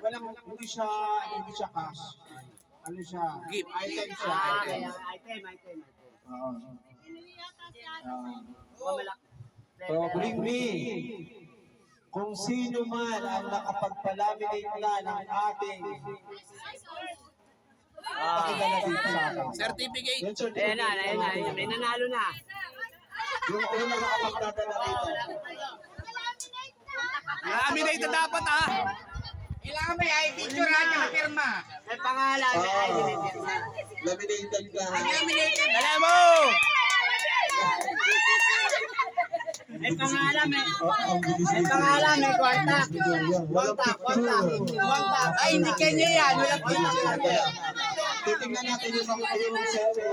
Walang, hindi siya cash. Ano siya? Gift. Item siya. Item. Oo. Mamalak. So, bring me. Kung sino man ang nakapagpalaminate na ng ating pakidala dito sa akin. Certificate. Yung Ayan na. May nanalo na. Yung una nakapagdadala rito. Laminate na dapat ha. Kailangan may ID, picture na pirma. May pangalan. May ID. May pirma. Laminated ka. Dala mo. May pangalan. May pangalan. May kontak. Kontak. Ay, hindi kanya yan. Walang picture. Titingnan natin yung mga selfie.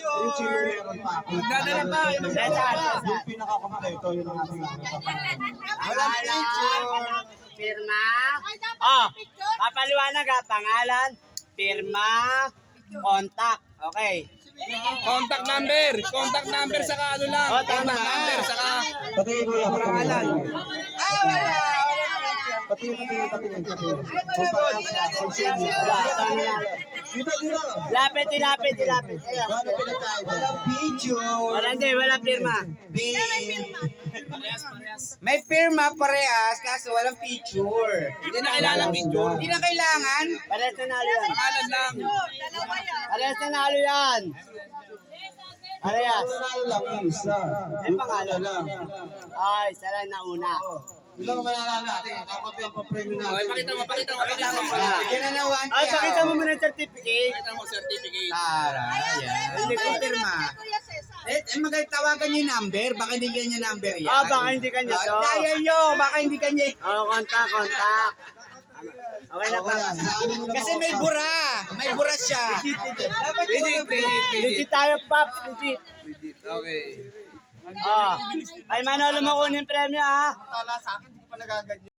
Yung sino meron pa. Dadala pa. Yung pinakakamata ito, yun ang ating Walang picture. Pirma. Papaliwanag ha. Pangalan, pirma, kontak. Okay. Contact number saka ano lang. Tama. Contact number saka Pati yung pangalan. Wala. Pati. Dito. Lapit. Gano'n pinagkain? Walang picture. Walang pirma. May pirma parehas, kaso walang picture. Hindi na kailangan picture. Hindi na kailangan. Parehas nanalo yan. Pangalan lang. Parehas nanalo yan. Parehas. Panalo lang yung isa. Yung pangalan lang. Ay, sala na una. Ilang manalala natin. Kapag yung papremyo natin. Okay, pakita mo. Bigyan na ng 1K. Ay, pakita mo muna yung certificate. Pakita mo certificate. Tara, yan. Hindi ko pirma. Magalit tawagan niyo yung number. Baka hindi kanya number yan. Baka hindi kanya to. Dial nyo. Baka hindi kanya. Kontak. Okay na pa. Kasi may bura. May bura siya. Legit tayo, Pops. Legit. Okay. Ay, Manolo mo kunin yung premyo, ha? Tala sa akin, hindi ko pa nagaganyan.